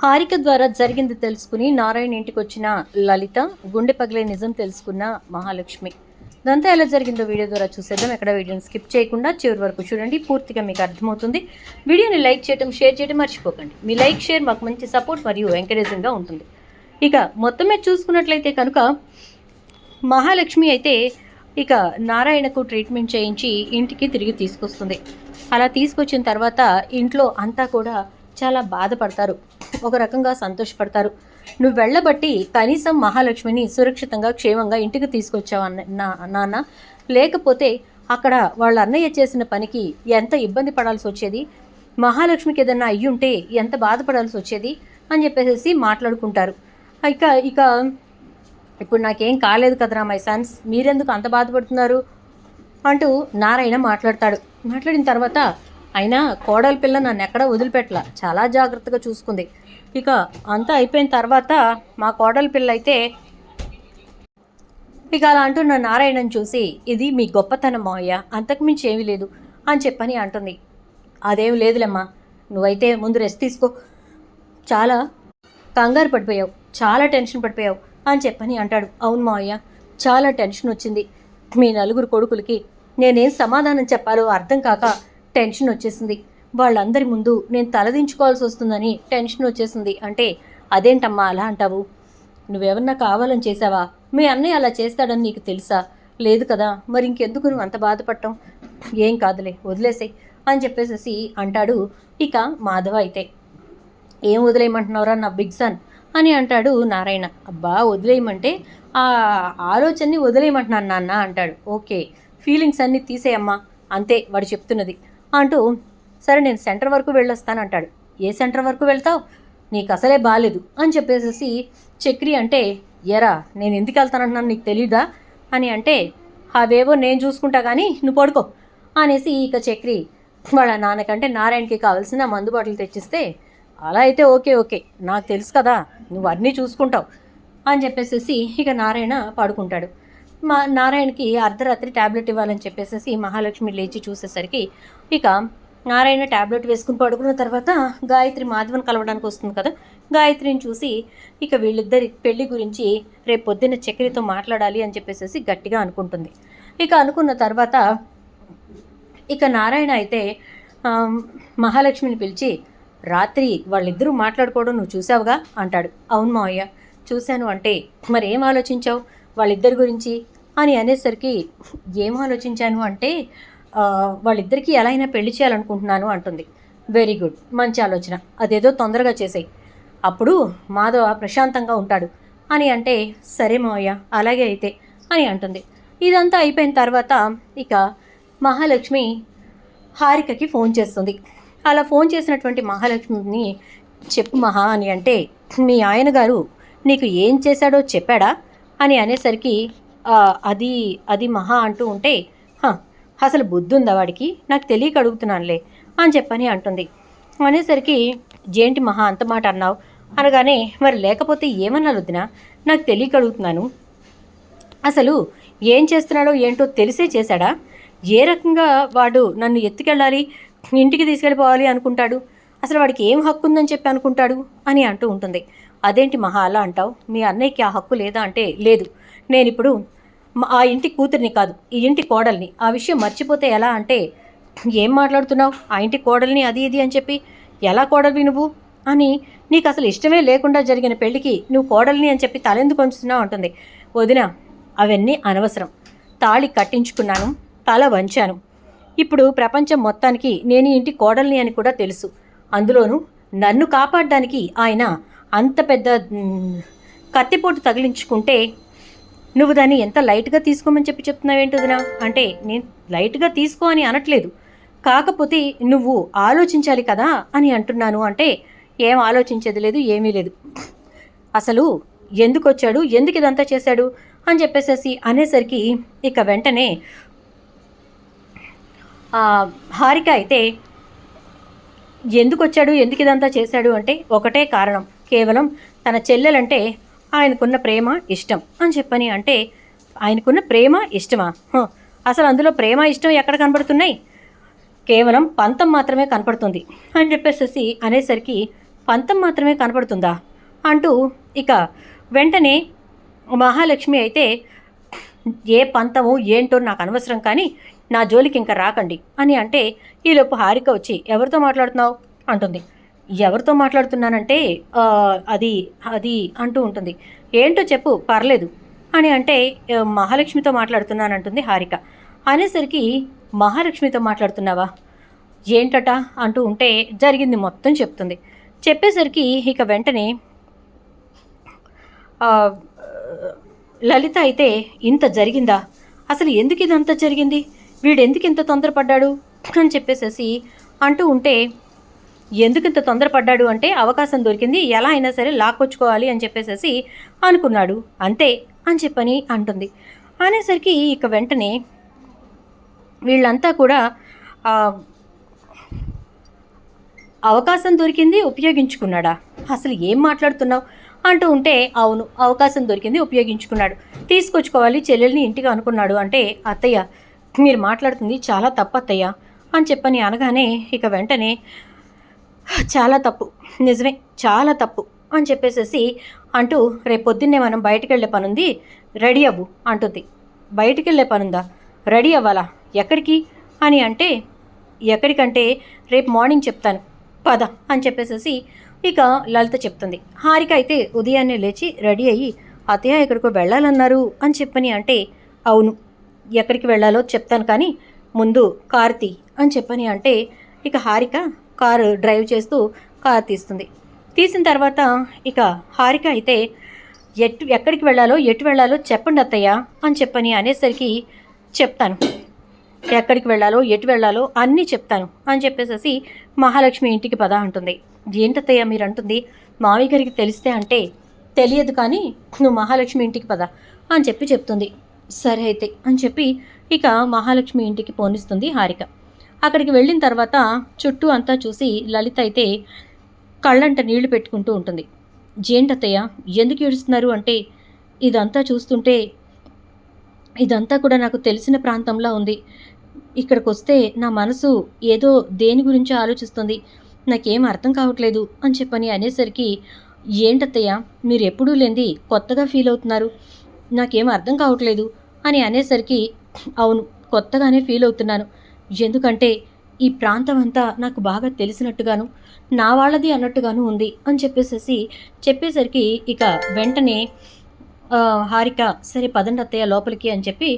హారిక ద్వారా జరిగింది తెలుసుకుని నారాయణ ఇంటికి వచ్చిన లలిత గుండె పగిలే నిజం తెలుసుకున్న మహాలక్ష్మి. ఇదంతా ఎలా జరిగిందో వీడియో ద్వారా చూసేద్దాం. ఎక్కడ వీడియోని స్కిప్ చేయకుండా చివరి వరకు చూడండి, పూర్తిగా మీకు అర్థమవుతుంది. వీడియోని లైక్ చేయడం, షేర్ చేయడం మర్చిపోకండి. మీ లైక్, షేర్ మాకు మంచి సపోర్ట్ మరియు ఎంకరేజింగ్గా ఉంటుంది. ఇక మొత్తం మీద చూసుకున్నట్లయితే కనుక మహాలక్ష్మి అయితే ఇక నారాయణకు ట్రీట్మెంట్ చేయించి ఇంటికి తిరిగి తీసుకొస్తుంది. అలా తీసుకొచ్చిన తర్వాత ఇంట్లో అంతా కూడా చాలా బాధపడతారు, ఒక రకంగా సంతోషపడతారు. నువ్వు వెళ్ళబట్టి కనీసం మహాలక్ష్మిని సురక్షితంగా క్షేమంగా ఇంటికి తీసుకొచ్చావు నాన్న, లేకపోతే అక్కడ వాళ్ళ అన్నయ్య చేసిన పనికి ఎంత ఇబ్బంది పడాల్సి వచ్చేది, మహాలక్ష్మికి ఏదన్నా అయ్యుంటే ఎంత బాధపడాల్సి వచ్చేది అని చెప్పేసి మాట్లాడుకుంటారు. ఇక ఇప్పుడు నాకేం కాలేదు కదరా మై సన్స్, మీరెందుకు అంత బాధపడుతున్నారు అంటూ నారాయణ మాట్లాడిన తర్వాత అయినా కోడలి పిల్ల నన్ను ఎక్కడా వదిలిపెట్టలా, చాలా జాగ్రత్తగా చూసుకుంది. ఇక అంతా అయిపోయిన తర్వాత మా కోడలి పిల్ల అయితే ఇక అలా అంటున్న నారాయణని చూసి, ఇది మీ గొప్పతనం మావయ్య, అంతకుమించి ఏమీ లేదు అని చెప్పని అంటుంది. అదేం లేదులేమ్మా, నువ్వైతే ముందు రెస్ట్ తీసుకో, చాలా కంగారు పడిపోయావు, చాలా టెన్షన్ పడిపోయావు అని చెప్పని అంటాడు. అవును మావయ్య, చాలా టెన్షన్ వచ్చింది. మీ నలుగురు కొడుకులకి నేనేం సమాధానం చెప్పాలో అర్థం కాక టెన్షన్ వచ్చేసింది. వాళ్ళందరి ముందు నేను తలదించుకోవాల్సి వస్తుందని టెన్షన్ వచ్చేసింది. అంటే అదేంటమ్మా అలా అంటావు, నువ్వెవరన్నా కావాలని చేసావా, మీ అన్నయ్య అలా చేస్తాడని నీకు తెలుసా? లేదు కదా, మరి ఇంకెందుకు నువ్వు అంత బాధపడటం, ఏం కాదులే వదిలేసాయి అని చెప్పేసి అంటాడు. ఇక మాధవ అయితే ఏం వదిలేయమంటున్నావురా నా బిగ్ సన్ అని అంటాడు నారాయణ. అబ్బా వదిలేయమంటే ఆ ఆలోచనని వదిలేయమంటున్నాను నాన్న అంటాడు. ఓకే, ఫీలింగ్స్ అన్నీ తీసేయమ్మా, అంతే వాడు చెప్తున్నది అంటూ, సరే నేను సెంటర్ వరకు వెళ్ళొస్తాను అంటాడు. ఏ సెంటర్ వరకు వెళ్తావు, నీకు అసలే బాగాలేదు అని చెప్పేసి చక్రి అంటే, ఎరా నేను ఎందుకు వెళ్తానంటున్నాను నీకు తెలీదా అని అంటే, అవేవో నేను చూసుకుంటా కానీ నువ్వు పడుకో అనేసి ఇక చక్రి వాళ్ళ నాన్నకంటే నారాయణకి కావాల్సిన మందు బాటలు తెచ్చిస్తే, అలా అయితే ఓకే నాకు తెలుసు కదా నువ్వు అన్నీ చూసుకుంటావు అని చెప్పేసి ఇక నారాయణ పడుకుంటాడు. నారాయణకి అర్ధరాత్రి ట్యాబ్లెట్ ఇవ్వాలని చెప్పేసి మహాలక్ష్మి లేచి చూసేసరికి ఇక నారాయణ ట్యాబ్లెట్ వేసుకుని పడుకున్న తర్వాత గాయత్రి మాధవన్ కలవడానికి వస్తుంది కదా. గాయత్రిని చూసి ఇక వీళ్ళిద్దరి పెళ్లి గురించి రేపు పొద్దున్న చక్రితో మాట్లాడాలి అని చెప్పేసి గట్టిగా అనుకుంటుంది. ఇక అనుకున్న తర్వాత ఇక నారాయణ అయితే మహాలక్ష్మిని పిలిచి, రాత్రి వాళ్ళిద్దరూ మాట్లాడుకోవడం నువ్వు చూసావుగా అంటాడు. అవును మావయ్య చూశాను. అంటే మరి ఏం ఆలోచించావు వాళ్ళిద్దరి గురించి అని అనేసరికి, ఏం ఆలోచించాను అంటే వాళ్ళిద్దరికీ ఎలా అయినా పెళ్లి చేయాలనుకుంటున్నాను అంటుంది. వెరీ గుడ్, మంచి ఆలోచన, అదేదో తొందరగా చేసేయి, అప్పుడు మాధవ ప్రశాంతంగా ఉంటాడు అని అంటే, సరే మావయ్య అలాగే అయితే అని అంటుంది. ఇదంతా అయిపోయిన తర్వాత ఇక మహాలక్ష్మి హారికకి ఫోన్ చేస్తుంది. అలా ఫోన్ చేసినటువంటి మహాలక్ష్మిని, చెప్పు మహా అని అంటే, మీ ఆయన గారు నీకు ఏం చేశాడో చెప్పాడా అని అనేసరికి, అది మహా అంటూ ఉంటే, అసలు బుద్ధి ఉందా వాడికి, నాకు తెలియక అడుగుతున్నానులే అని చెప్పని అంటుంది. అనేసరికి, ఏంటి మహా అంత మాట అన్నావు అనగానే, మరి లేకపోతే ఏమన్నా వద్దునా, నాకు తెలియక అడుగుతున్నాను, అసలు ఏం చేస్తున్నాడో ఏంటో తెలిసే చేశాడా, ఏ రకంగా వాడు నన్ను ఎత్తుకెళ్ళాలి ఇంటికి తీసుకెళ్ళిపోవాలి అనుకుంటాడు, అసలు వాడికి ఏం హక్కు ఉందని చెప్పి అనుకుంటాడు అని అంటూ ఉంటుంది. అదేంటి మహా అలా అంటావు, మీ అన్నయ్యకి ఆ హక్కు లేదా అంటే, లేదు నేను ఇప్పుడు ఆ ఇంటి కూతురిని కాదు ఈ ఇంటి కోడల్ని, ఆ విషయం మర్చిపోతే ఎలా అంటే, ఏం మాట్లాడుతున్నావు ఆ ఇంటి కోడల్ని అది ఇది అని చెప్పి, ఎలా కోడలివి నువ్వు అని, నీకు అసలు ఇష్టమే లేకుండా జరిగిన పెళ్ళికి నువ్వు కోడల్ని అని చెప్పి తలెందుకు ఉంచుతున్నావు అంటుంది. వదిన అవన్నీ అనవసరం, తాళి కట్టించుకున్నాను, తల వంచాను, ఇప్పుడు ప్రపంచం మొత్తానికి నేను ఇంటి కోడల్ని అని కూడా తెలుసు, అందులోనూ నన్ను కాపాడడానికి ఆయన అంత పెద్ద కత్తిపోటు తగిలించుకుంటే నువ్వు దాన్ని ఎంత లైట్గా తీసుకోమని చెప్పి చెప్తున్నావేంటి వదినా అంటే, నేను లైట్గా తీసుకో అని అనట్లేదు, కాకపోతే నువ్వు ఆలోచించాలి కదా అని అంటున్నాను అంటే, ఏం ఆలోచించేది లేదు ఏమీ లేదు, అసలు ఎందుకు వచ్చాడు ఎందుకు ఇదంతా చేశాడు అని చెప్పేసి అనేసరికి ఇక వెంటనే హారిక అయితే, ఎందుకు వచ్చాడు ఎందుకు ఇదంతా చేశాడు అంటే, ఒకటే కారణం, కేవలం తన చెల్లెలంటే ఆయనకున్న ప్రేమ ఇష్టం అని చెప్పని అంటే, ఆయనకున్న ప్రేమ ఇష్టమా, అసలు అందులో ప్రేమ ఇష్టం ఎక్కడ కనబడుతున్నాయి, కేవలం పంతం మాత్రమే కనపడుతుంది అని చెప్పేసి అనేసరికి, పంతం మాత్రమే కనపడుతుందా అంటూ ఇక వెంటనే మహాలక్ష్మి అయితే ఏ పంతము ఏంటో నాకు అనవసరం, కానీ నా జోలికి ఇంకా రాకండి అని అంటే ఈలోపు హారిక వచ్చి ఎవరితో మాట్లాడుతున్నావు అంటుంది. ఎవరితో మాట్లాడుతున్నానంటే అది అది అంటూ ఉంటుంది. ఏంటో చెప్పు పర్లేదు అని అంటే మహాలక్ష్మితో మాట్లాడుతున్నానంటుంది హారిక. అనేసరికి మహాలక్ష్మితో మాట్లాడుతున్నావా ఏంటట అంటూ ఉంటే జరిగింది మొత్తం చెప్తుంది. చెప్పేసరికి ఇక వెంటనే లలిత అయితే ఇంత జరిగిందా, అసలు ఎందుకు ఇదంతా జరిగింది, వీడెందుకు ఇంత తొందరపడ్డాడు అని చెప్పేసేసి అంటూ ఉంటే, ఎందుకు ఇంత తొందరపడ్డాడు అంటే అవకాశం దొరికింది, ఎలా అయినా సరే లాక్కొచ్చుకోవాలి అని చెప్పేసేసి అనుకున్నాడు అంతే అని చెప్పని అంటుంది. అనేసరికి ఇక వెంటనే వీళ్ళంతా కూడా అవకాశం దొరికింది ఉపయోగించుకున్నాడా, అసలు ఏం మాట్లాడుతున్నావు అంటూ ఉంటే, అవును అవకాశం దొరికింది ఉపయోగించుకున్నాడు, తీసుకొచ్చుకోవాలి చెల్లెల్ని ఇంటికి అనుకున్నాడు అంటే, అత్తయ్య మీరు మాట్లాడుతుంది చాలా తప్పు అత్తయ్య అని చెప్పని అనగానే ఇక వెంటనే చాలా తప్పు, నిజమే చాలా తప్పు అని చెప్పేసేసి అంటూ రేపు పొద్దున్నే మనం బయటికి వెళ్ళే పనుంది రెడీ అవ్వు అంటుంది. బయటికి వెళ్ళే పనుందా, రెడీ అవ్వాలా, ఎక్కడికి అని అంటే, ఎక్కడికంటే రేపు మార్నింగ్ చెప్తాను పద అని చెప్పేసేసి ఇక లలిత చెప్తుంది. హారిక అయితే ఉదయాన్నే లేచి రెడీ అయ్యి అత్తయ్య ఎక్కడికో వెళ్ళాలన్నారు అని చెప్పని అంటే, అవును ఎక్కడికి వెళ్ళాలో చెప్తాను కానీ ముందు కారు తీ అని చెప్పని అంటే ఇక హారిక కారు డ్రైవ్ చేస్తూ కారు తీస్తుంది. తీసిన తర్వాత ఇక హారిక అయితే ఎక్కడికి వెళ్ళాలో ఎటు వెళ్ళాలో చెప్పండి అత్తయ్య అని చెప్పని అనేసరికి చెప్తాను, ఎక్కడికి వెళ్ళాలో ఎటు వెళ్ళాలో అన్నీ చెప్తాను అని చెప్పేసేసి మహాలక్ష్మి ఇంటికి పద అంటుంది. ఏంటత్తయ్య మీరు అంటుంది, మావయ్య గారికి తెలిస్తే అంటే, తెలియదు కానీ నువ్వు మహాలక్ష్మి ఇంటికి పద అని చెప్పి చెప్తుంది. సరే అయితే అని చెప్పి ఇక మహాలక్ష్మి ఇంటికి పోనిస్తుంది హారిక. అక్కడికి వెళ్ళిన తర్వాత చుట్టూ అంతా చూసి లలిత అయితే కళ్ళంట నీళ్లు పెట్టుకుంటూ ఉంటుంది. ఏంటత్తయ్య ఎందుకు ఏడుస్తున్నారు అంటే, ఇదంతా చూస్తుంటే ఇదంతా కూడా నాకు తెలిసిన ప్రాంతంలా ఉంది, ఇక్కడికి వస్తే నా మనసు ఏదో దేని గురించి ఆలోచిస్తుంది, నాకేం అర్థం కావట్లేదు అని చెప్పని అనేసరికి, ఏంటత్తయ్య మీరు ఎప్పుడూ లేనిది కొత్తగా ఫీల్ అవుతున్నారు, నాకేం అర్థం కావట్లేదు అని అనేసరికి, అవును కొత్తగానే ఫీల్ అవుతున్నాను, ఎందుకంటే ఈ ప్రాంతం అంతా నాకు బాగా తెలిసినట్టుగాను నా వాళ్ళది అన్నట్టుగాను ఉంది అని చెప్పేసరికి ఇక వెంటనే హారిక సరే పదండి అత్తయ్య లోపలికి అని చెప్పి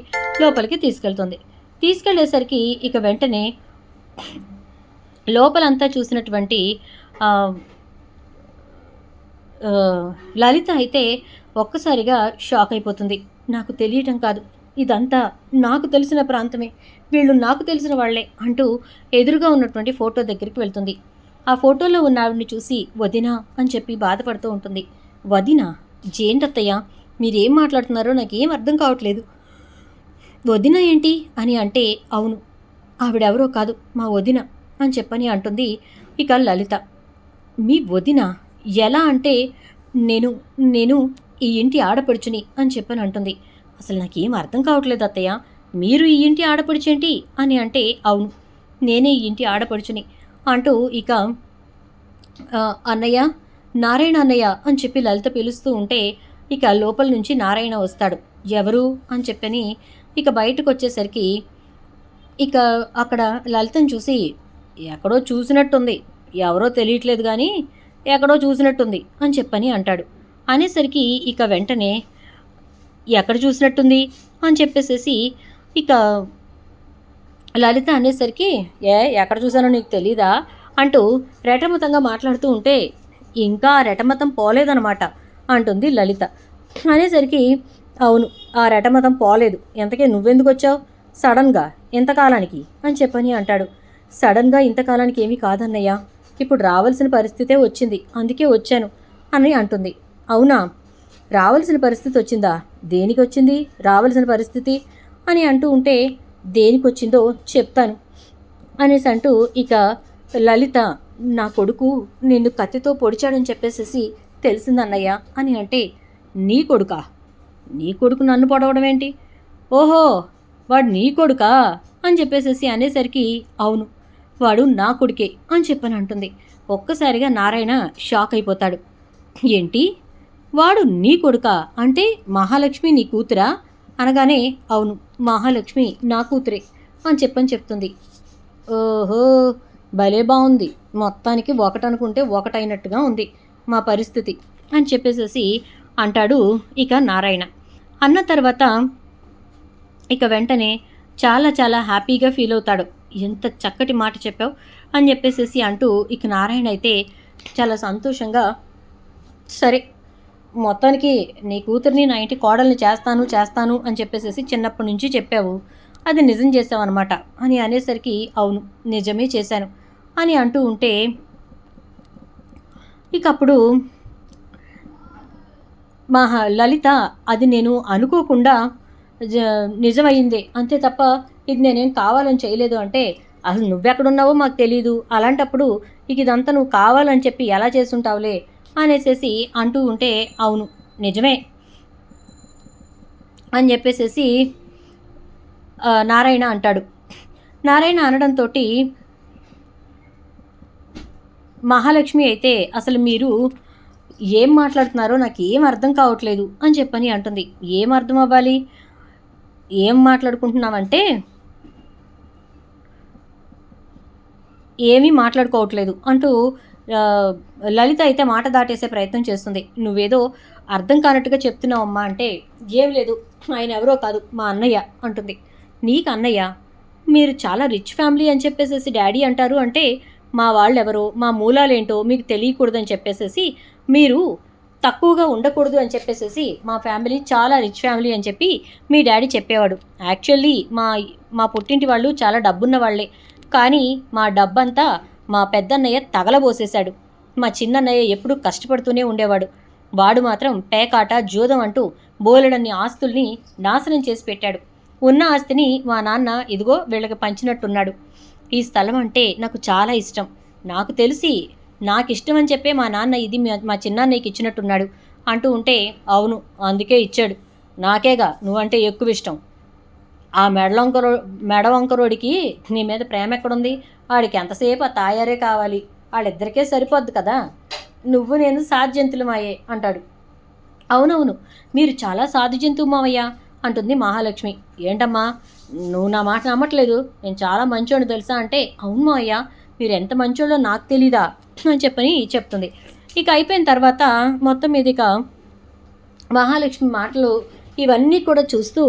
లోపలికి తీసుకెళ్తుంది. తీసుకెళ్లేసరికి ఇక వెంటనే లోపలంతా చూసినటువంటి లలిత అయితే ఒక్కసారిగా షాక్ అయిపోతుంది. నాకు తెలియటం కాదు, ఇదంతా నాకు తెలిసిన ప్రాంతమే, వీళ్ళు నాకు తెలిసిన వాళ్లే అంటూ ఎదురుగా ఉన్నటువంటి ఫోటో దగ్గరికి వెళ్తుంది. ఆ ఫోటోలో ఉన్న ఆవిడ్ని చూసి వదినా అని చెప్పి బాధపడుతూ ఉంటుంది. వదినా జేంటత్తయ్య మీరేం మాట్లాడుతున్నారో నాకేం అర్థం కావట్లేదు, వదిన ఏంటి అని అంటే, అవును ఆవిడెవరో కాదు మా వదిన అని చెప్పని అంటుంది ఇక లలిత. మీ వదిన ఎలా అంటే, నేను ఈ ఇంటి ఆడపడుచుని అని చెప్పని అంటుంది. అసలు నాకేం అర్థం కావట్లేదు అత్తయ్య, మీరు ఈ ఇంటి ఆడపడుచేంటి అని అంటే, అవును నేనే ఈ ఇంటి ఆడపడుచుని అంటూ ఇక అన్నయ్య నారాయణ అన్నయ్య అని చెప్పి లలిత పిలుస్తూ ఉంటే ఇక లోపల నుంచి నారాయణ వస్తాడు. ఎవరు అని చెప్పని ఇక బయటకు వచ్చేసరికి ఇక అక్కడ లలితను చూసి, ఎక్కడో చూసినట్టుంది, ఎవరో తెలియట్లేదు కానీ ఎక్కడో చూసినట్టుంది అని చెప్పని అంటాడు. అనేసరికి ఇక వెంటనే ఎక్కడ చూసినట్టుంది అని చెప్పేసేసి ఇక లలిత అనేసరికి, ఎక్కడ చూసానో నీకు తెలీదా అంటూ రెటమతంగా మాట్లాడుతూ ఉంటే, ఇంకా రెటమతం పోలేదనమాట అంటుంది లలిత. అనేసరికి, అవును ఆ రెటమతం పోలేదు, ఎంతకే నువ్వెందుకు వచ్చావు సడన్గా ఇంతకాలానికి అని చెప్పని అంటాడు. సడన్గా ఇంతకాలానికి ఏమీ కాదన్నయ్య, ఇప్పుడు రావాల్సిన పరిస్థితే వచ్చింది, అందుకే వచ్చాను అని అంటుంది. అవునా రావాల్సిన పరిస్థితి వచ్చిందా, దేనికి వచ్చింది రావాల్సిన పరిస్థితి అని అంటూ ఉంటే, దేనికి వచ్చిందో చెప్తాను అనేసి అంటూ ఇక లలిత, నా కొడుకు నిన్ను కత్తితో పొడిచాడని చెప్పేసేసి తెలిసిందన్నయ్య అని అంటే, నీ కొడుకా, నీ కొడుకు నన్ను పొడవడం ఏంటి, ఓహో వాడు నీ కొడుకా అని చెప్పేసేసి అనేసరికి, అవును వాడు నా కొడుకే అని చెప్పని అంటుంది. ఒక్కసారిగా నారాయణ షాక్ అయిపోతాడు. ఏంటి, వాడు నీ కొడుకా? అంటే మహాలక్ష్మి నీ కూతురా? అనగానే అవును, మహాలక్ష్మి నా కూతురే అని చెప్తుంది. ఓహో, భలే బాగుంది, మొత్తానికి ఒకటనుకుంటే ఒకటైనట్టుగా ఉంది మా పరిస్థితి అని చెప్పేసేసి అంటాడు ఇక నారాయణ. అన్న తర్వాత ఇక వెంటనే చాలా చాలా హ్యాపీగా ఫీల్ అవుతాడు. ఎంత చక్కటి మాట చెప్పావు అని చెప్పేసేసి అంటూ ఇక నారాయణ అయితే చాలా సంతోషంగా, సరే మొత్తానికి నీ కూతుర్ని నా ఇంటి కోడల్ని చేస్తాను అని చెప్పేసేసి చిన్నప్పటి నుంచి చెప్పావు, అది నిజం చేసావన్నమాట అని అనేసరికి అవును నిజమే చేశాను అని అంటూ ఉంటే ఇక అప్పుడు మా లలిత అది నేను అనుకోకుండా నిజమయ్యిందే అంతే తప్ప ఇది నేనేం కావాలని చేయలేదు అంటే, అసలు నువ్వెక్కడున్నావో మాకు తెలీదు, అలాంటప్పుడు ఇక ఇదంతా నువ్వు కావాలని చెప్పి ఎలా చేసుంటావులే అనేసేసి అంటూ ఉంటే అవును నిజమే అని చెప్పేసేసి నారాయణ అంటాడు. నారాయణ అనడంతో మహాలక్ష్మి అయితే అసలు మీరు ఏం మాట్లాడుతున్నారో నాకు ఏం అర్థం కావట్లేదు అని చెప్పని అంటుంది. ఏం అర్థం అవ్వాలి, ఏం మాట్లాడుకుంటున్నావంటే ఏమీ మాట్లాడుకోవట్లేదు అంటూ లలిత అయితే మాట దాటేసే ప్రయత్నం చేస్తుంది. నువ్వేదో అర్థం కానట్టుగా చెప్తున్నావమ్మా అంటే, ఏం లేదు ఆయన ఎవరో కాదు మా అన్నయ్య అంటుంది. నీకు అన్నయ్య? మీరు చాలా రిచ్ ఫ్యామిలీ అని చెప్పేసేసి డాడీ అంటారు అంటే, మా వాళ్ళెవరో మా మూలాలేంటో మీకు తెలియకూడదని చెప్పేసేసి, మీరు తక్కువగా ఉండకూడదు అని చెప్పేసేసి మా ఫ్యామిలీ చాలా రిచ్ ఫ్యామిలీ అని చెప్పి మీ డాడీ చెప్పేవాడు. యాక్చువల్లీ మా పుట్టింటి వాళ్ళు చాలా డబ్బున్న వాళ్ళే, కానీ మా డబ్బంతా మా పెద్దన్నయ్య తగలబోసేశాడు. మా చిన్నన్నయ్య ఎప్పుడూ కష్టపడుతూనే ఉండేవాడు. వాడు మాత్రం పేకాట జూదం అంటూ బోలెడన్ని ఆస్తుల్ని నాశనం చేసి పెట్టాడు. ఉన్న ఆస్తిని మా నాన్న ఇదిగో వీళ్ళకి పంచినట్టున్నాడు. ఈ స్థలం అంటే నాకు చాలా ఇష్టం, నాకు తెలిసి నాకు ఇష్టం అని చెప్పే మా నాన్న ఇది మా చిన్నాన్నయ్యకి ఇచ్చినట్టున్నాడు అంటూ ఉంటే, అవును అందుకే ఇచ్చాడు, నాకేగా నువ్వంటే ఎక్కువ ఇష్టం. ఆ మెడవంకరోడికి నీ మీద ప్రేమ ఎక్కడుంది? వాడికి ఎంతసేపు ఆ తాయారే కావాలి, వాళ్ళిద్దరికే సరిపోద్ది కదా, నువ్వు నేను సాధు జంతువులమాయే అంటాడు. అవునవును, మీరు చాలా సాధు జంతువు మావయ్య అంటుంది మహాలక్ష్మి. ఏంటమ్మా నువ్వు నా మాట నమ్మట్లేదు, నేను చాలా మంచోడు తెలుసా అంటే, అవును మావయ్య మీరు ఎంత మంచోళ్ళో నాకు తెలీదా అని చెప్తుంది. ఇక అయిపోయిన తర్వాత మొత్తం మీద ఇక మహాలక్ష్మి మాటలు ఇవన్నీ కూడా చూస్తూ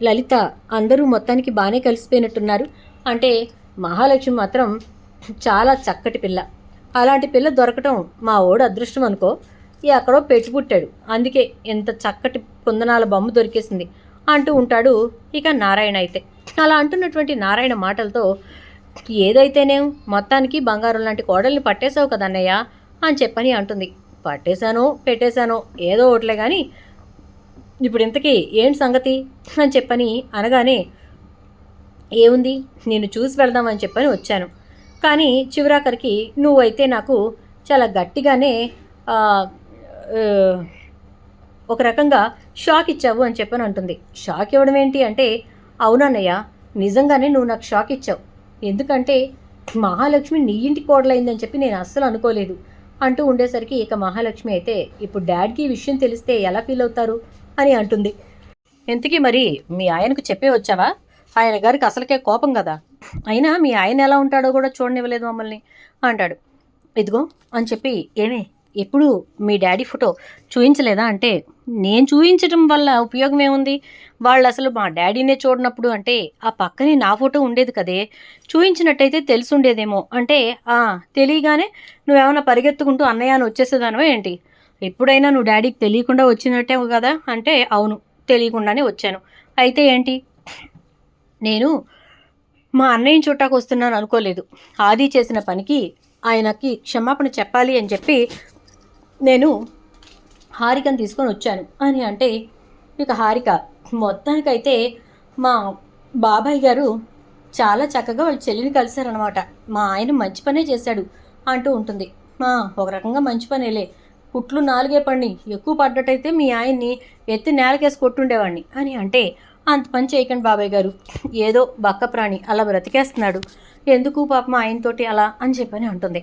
లలిత అందరూ మొత్తానికి బాగానే కలిసిపోయినట్టున్నారు. అంటే మహాలక్ష్మి మాత్రం చాలా చక్కటి పిల్ల, అలాంటి పిల్ల దొరకటం మా ఓడు అదృష్టం అనుకో, ఎక్కడో పెట్టుపుట్టాడు, అందుకే ఎంత చక్కటి కుందనాల బొమ్మ దొరికేసింది అంటూ ఉంటాడు ఇక నారాయణ అయితే. అలా అంటున్నటువంటి నారాయణ మాటలతో, ఏదైతేనేం మొత్తానికి బంగారం లాంటి కోడల్ని పట్టేశావు కదన్నయ్య అని చెప్పని అంటుంది. పట్టేశానో పెట్టేశానో ఏదో ఒకట్లే కానీ ఇప్పుడు ఇంతకీ ఏంటి సంగతి అని చెప్పని అనగానే, ఏముంది నేను చూసి వెళ్దామని చెప్పని వచ్చాను, కానీ చివరాఖరికి నువ్వైతే నాకు చాలా గట్టిగానే ఒక రకంగా షాక్ ఇచ్చావు అని చెప్పని అంటుంది. షాక్ ఇవ్వడం ఏంటి అంటే, అవునన్నయ్య నిజంగానే నువ్వు నాకు షాక్ ఇచ్చావు, ఎందుకంటే మహాలక్ష్మి నీ ఇంటి కోడలైందని చెప్పి నేను అస్సలు అనుకోలేదు అంటూ ఉండేసరికి ఇక మహాలక్ష్మి అయితే, ఇప్పుడు డాడీకి ఈ విషయం తెలిస్తే ఎలా ఫీల్ అవుతారు అని అంటుంది. ఇంతకీ మరి మీ ఆయనకు చెప్పే వచ్చావా? ఆయన గారికి అసలుకే కోపం కదా, అయినా మీ ఆయన ఎలా ఉంటాడో కూడా చూడనివ్వలేదు మమ్మల్ని అంటాడు. ఇదిగో అని చెప్పి, ఏమే ఎప్పుడు మీ డాడీ ఫోటో చూయించలేదా అంటే, నేను చూయించడం వల్ల ఉపయోగం ఏముంది, వాళ్ళు అసలు మా డాడీనే చూడనప్పుడు అంటే ఆ పక్కనే నా ఫోటో ఉండేది కదే, చూయించినట్టయితే తెలిసి ఉండేదేమో అంటే, తెలియగానే నువ్వేమైనా పరిగెత్తుకుంటూ అన్నయ్య అని వచ్చేసేదానో ఏంటి, ఎప్పుడైనా నువ్వు డాడీకి తెలియకుండా వచ్చినట్టే కదా అంటే, అవును తెలియకుండానే వచ్చాను, అయితే ఏంటి, నేను మా అన్నయ్యని చూడటానికి వస్తున్నాను అనుకోలేదు, ఆది చేసిన పనికి ఆయనకి క్షమాపణ చెప్పాలి అని చెప్పి నేను హారికను తీసుకొని వచ్చాను అని అంటే, ఇక హారిక మొత్తానికైతే మా బాబాయ్ గారు చాలా చక్కగా వాళ్ళ చెల్లిని కలిశారనమాట, మా ఆయన మంచి పనే చేశాడు అంటూ ఉంటుంది. ఒక రకంగా మంచి పనేలే, కుట్లు 4 పడిని, ఎక్కువ పడ్డట్టయితే మీ ఆయన్ని ఎత్తి నేలకేసి కొట్టుండేవాడిని అని అంటే, అంత పని చేయకండి బాబాయ్ గారు, ఏదో బక్క ప్రాణి అలా బ్రతికేస్తున్నాడు, ఎందుకు పాపం ఆయనతోటి అలా అని చెప్పని అంటుంది.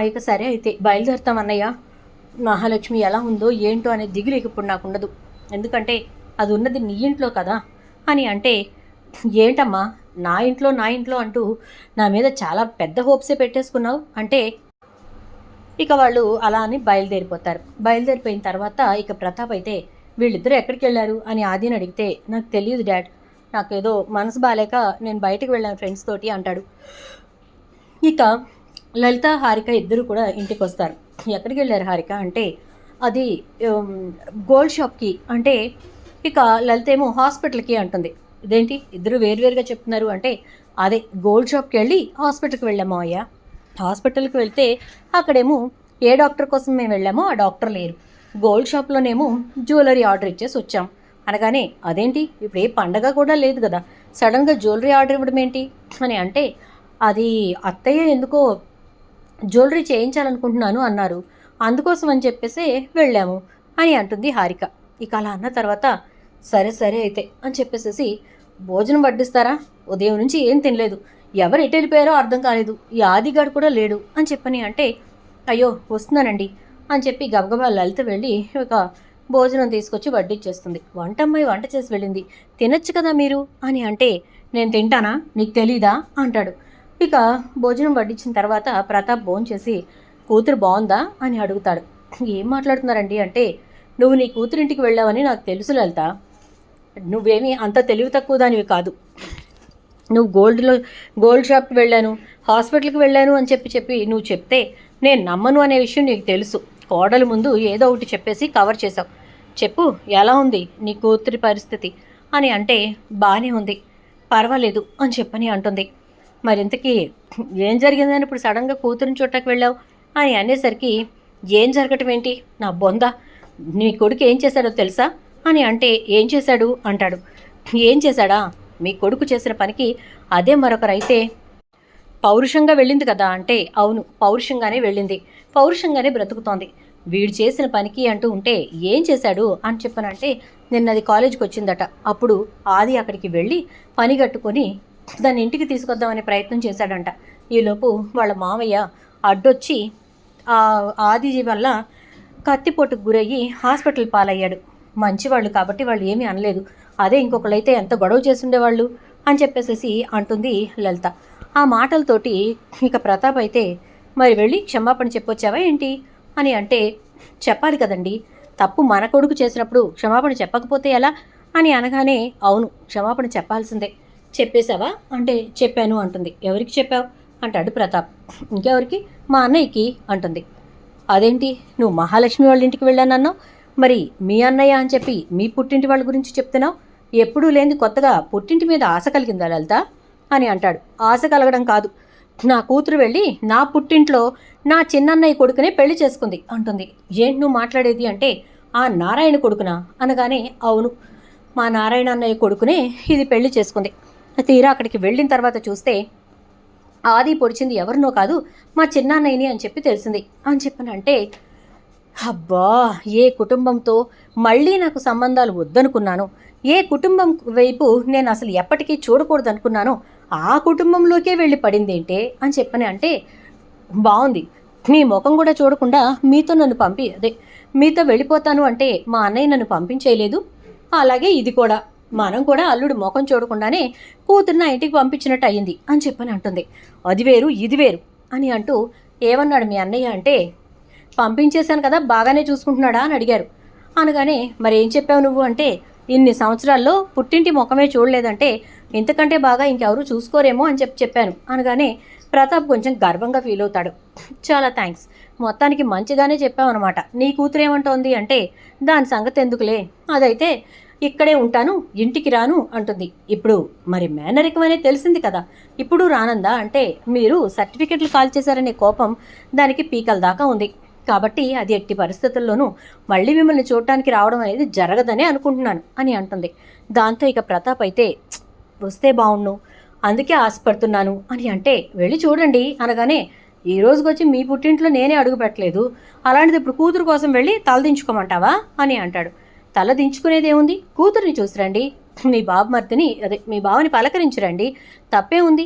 ఇక సరే అయితే బయలుదేరుతాం అన్నయ్య. మహాలక్ష్మి ఎలా ఉందో ఏంటో అనే దిగులు ఇప్పుడు నాకు ఉండదు, ఎందుకంటే అది ఉన్నది నీ ఇంట్లో కదా అని అంటే, ఏంటమ్మా నా ఇంట్లో అంటూ నా మీద చాలా పెద్ద హోప్సే పెట్టేసుకున్నావు అంటే, ఇక వాళ్ళు అలా అని బయలుదేరిపోతారు. బయలుదేరిపోయిన తర్వాత ఇక ప్రతాప్ అయితే వీళ్ళిద్దరూ ఎక్కడికి వెళ్ళారు అని ఆదిని అడిగితే, నాకు తెలియదు డాడ్, నాకేదో మనసు బాగాలేక నేను బయటకు వెళ్ళాను ఫ్రెండ్స్ తోటి అంటాడు. ఇక లలిత హారిక ఇద్దరు కూడా ఇంటికి వస్తారు. ఎక్కడికి వెళ్ళారు హారిక అంటే, అది గోల్డ్ షాప్కి అంటే, ఇక లలిత ఏమో హాస్పిటల్కి అంటుంది. ఇదేంటి ఇద్దరు వేరువేరుగా చెప్తున్నారు అంటే, అదే గోల్డ్ షాప్కి వెళ్ళి హాస్పిటల్కి వెళ్ళాము అయ్యా. హాస్పిటల్కి వెళ్తే అక్కడేమో ఏ డాక్టర్ కోసం మేము వెళ్ళామో ఆ డాక్టర్ లేరు. గోల్డ్ షాప్లోనేమో జ్యువెలరీ ఆర్డర్ ఇచ్చేసి వచ్చాం అనగానే, అదేంటి ఇప్పుడు ఏ పండగ కూడా లేదు కదా, సడన్గా జ్యువెలరీ ఆర్డర్ ఇవ్వడం ఏంటి అని అంటే, అది అత్తయ్య ఎందుకో జ్యువెలరీ చేయించాలనుకుంటున్నాను అన్నారు, అందుకోసం అని చెప్పేసి వెళ్ళాము అని అంటుంది హారిక. ఇక అలా అన్న తర్వాత సరే సరే అయితే అని చెప్పేసి, భోజనం వడ్డిస్తారా, ఉదయం నుంచి ఏం తినలేదు, ఎవరు ఎటు వెళ్ళిపోయారో అర్థం కాలేదు, ఈ ఆదిగాడు కూడా లేడు అని చెప్పని అంటే, అయ్యో వస్తున్నానండి అని చెప్పి గబగబా లలిత వెళ్ళి ఒక భోజనం తీసుకొచ్చి వడ్డిచ్చేస్తుంది. వంటమ్మాయి వంట చేసి వెళ్ళింది, తినచ్చు కదా మీరు అని అంటే, నేను తింటానా నీకు తెలీదా అంటాడు. ఇక భోజనం వడ్డించిన తర్వాత ప్రతాప్ భోంచేసి, కూతురు బాగుందా అని అడుగుతాడు. ఏం మాట్లాడుతున్నారండి అంటే, నువ్వు నీ కూతురింటికి వెళ్ళావని నాకు తెలుసు లలిత, నువ్వేమీ అంత తెలివి తక్కువ దానివి కాదు, నువ్వు గోల్డ్ షాప్కి వెళ్ళాను, హాస్పిటల్కి వెళ్ళాను అని చెప్పి నువ్వు చెప్తే నేను నమ్మను అనే విషయం నీకు తెలుసు. కోడలు ముందు ఏదో ఒకటి చెప్పేసి కవర్ చేసావు. చెప్పు ఎలా ఉంది నీ కూతురి పరిస్థితి అని అంటే, బాగానే ఉంది పర్వాలేదు అని చెప్పని అంటుంది. మరింతకీ ఏం జరిగిందని ఇప్పుడు సడన్గా కూతురిని చూడటానికి వెళ్ళావు అని అనేసరికి, ఏం జరగటం ఏంటి నా బొంద, నీ కొడుకు ఏం చేశాడో తెలుసా అని అంటే, ఏం చేశాడు అంటాడు. ఏం చేశాడా, మీ కొడుకు చేసిన పనికి అదే మరొకరైతే పౌరుషంగా వెళ్ళింది కదా అంటే, అవును పౌరుషంగానే వెళ్ళింది, పౌరుషంగానే బ్రతుకుతోంది, వీడు చేసిన పనికి అంటూ ఉంటే ఏం చేశాడు అని చెప్పనంటే, నిన్నది కాలేజీకి వచ్చిందట, అప్పుడు ఆది అక్కడికి వెళ్ళి పని కట్టుకొని దాన్ని ఇంటికి తీసుకొద్దామనే ప్రయత్నం చేశాడంట. ఈలోపు వాళ్ళ మామయ్య అడ్డొచ్చి ఆది వల్ల కత్తిపోటుకు గురయ్యి హాస్పిటల్ పాలయ్యాడు. మంచివాళ్ళు కాబట్టి వాళ్ళు ఏమీ అనలేదు, అదే ఇంకొకళ్ళైతే ఎంత గొడవ చేస్తుండేవాళ్ళు అని చెప్పేసి అంటుంది లలిత. ఆ మాటలతోటి ఇక ప్రతాప్ అయితే, మరి వెళ్ళి క్షమాపణ చెప్పొచ్చావా ఏంటి అని అంటే, చెప్పాలి కదండి, తప్పు మన కొడుకు చేసినప్పుడు క్షమాపణ చెప్పకపోతే ఎలా అని అనగానే, అవును క్షమాపణ చెప్పాల్సిందే, చెప్పేశావా అంటే చెప్పాను అంటుంది. ఎవరికి చెప్పావు అంటాడు ప్రతాప్. ఇంకెవరికి, మా అన్నయ్యకి అంటుంది. అదేంటి నువ్వు మహాలక్ష్మి వాళ్ళ ఇంటికి వెళ్ళానన్నావు, మరి మీ అన్నయ్య అని చెప్పి మీ పుట్టింటి వాళ్ళ గురించి చెప్తున్నావు, ఎప్పుడూ లేని కొత్తగా పుట్టింటి మీద ఆశ కలిగిందా లలిత అని అంటాడు. ఆశ కలగడం కాదు, నా కూతురు వెళ్ళి నా పుట్టింట్లో నా చిన్నన్నయ్య కొడుకునే పెళ్లి చేసుకుంది అంటుంది. ఏంటి నువ్వు మాట్లాడేది అంటే, ఆ నారాయణ కొడుకునా అనగానే, అవును మా నారాయణ అన్నయ్య కొడుకునే ఇది పెళ్లి చేసుకుంది. తీరా అక్కడికి వెళ్ళిన తర్వాత చూస్తే ఆది పొడిచింది ఎవరినో కాదు మా చిన్నన్నయ్యని అని చెప్పి తెలిసింది అని చెప్పనంటే, అబ్బా ఏ కుటుంబంతో మళ్ళీ నాకు సంబంధాలు వద్దనుకున్నాను, ఏ కుటుంబం వైపు నేను అసలు ఎప్పటికీ చూడకూడదు అనుకున్నానో ఆ కుటుంబంలోకే వెళ్ళి పడిందేంటే అని చెప్పని అంటే, బాగుంది, మీ ముఖం కూడా చూడకుండా మీతో మీతో వెళ్ళిపోతాను అంటే మా అన్నయ్య నన్ను పంపించేయలేదు, అలాగే ఇది కూడా మనం కూడా అల్లుడు ముఖం చూడకుండానే కూతురుని ఇంటికి పంపించినట్టు అయ్యింది అని చెప్పని అంటుంది. అది వేరు ఇది వేరు అని అంటూ, ఏమన్నాడు మీ అన్నయ్య అంటే, పంపించేశాను కదా బాగానే చూసుకుంటున్నాడా అని అడిగారు. అనగానే, మరి ఏం చెప్పావు నువ్వు అంటే, ఇన్ని సంవత్సరాల్లో పుట్టింటి ముఖమే చూడలేదంటే ఇంతకంటే బాగా ఇంకెవరూ చూసుకోరేమో అని చెప్పాను అనగానే, ప్రతాప్ కొంచెం గర్వంగా ఫీల్ అవుతాడు. చాలా థ్యాంక్స్, మొత్తానికి మంచిగానే చెప్పావన్నమాట. నీ కూతురు ఏమంటోంది అంటే, దాని సంగతి ఎందుకులే, అదైతే ఇక్కడే ఉంటాను ఇంటికి రాను అంటుంది. ఇప్పుడు మరి మేనరికం అనేది తెలిసింది కదా, ఇప్పుడు రానందా అంటే, మీరు సర్టిఫికెట్లు కాల్ చేశారనే కోపం దానికి పీకల దాకా ఉంది కాబట్టి అది ఎట్టి పరిస్థితుల్లోనూ మళ్ళీ మిమ్మల్ని చూడటానికి రావడం అనేది జరగదనే అనుకుంటున్నాను అని అంటుంది. దాంతో ఇక ప్రతాప్ అయితే, వస్తే బాగుండు అందుకే ఆశపడుతున్నాను అని అంటే, వెళ్ళి చూడండి అనగానే, ఈ రోజుకి వచ్చి మీ పుట్టింట్లో నేనే అడుగు పెట్టలేదు, అలాంటిది ఇప్పుడు కూతురు కోసం వెళ్ళి తలదించుకోమంటావా అని అంటాడు. తల దించుకునేదేముంది, కూతుర్ని చూసిరండి, మీ బాబు మర్దిని మీ బావని పలకరించరండి, తప్పే ఉంది,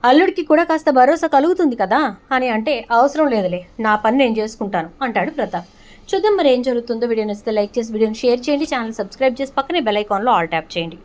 అల్లుడికి కూడా కాస్త భరోసా కలుగుతుంది కదా అని అంటే, అవసరం లేదులే, నా పని నేను చేసుకుంటాను అంటాడు ప్రతాప్. చూద్దాం మరి ఏం జరుగుతుందో. వీడియో నచ్చితే లైక్ చేసి వీడియోని షేర్ చేయండి, ఛానల్ సబ్స్క్రైబ్ చేసి పక్కనే బెల్ ఐకాన్లో ఆల్ ట్యాప్ చేయండి.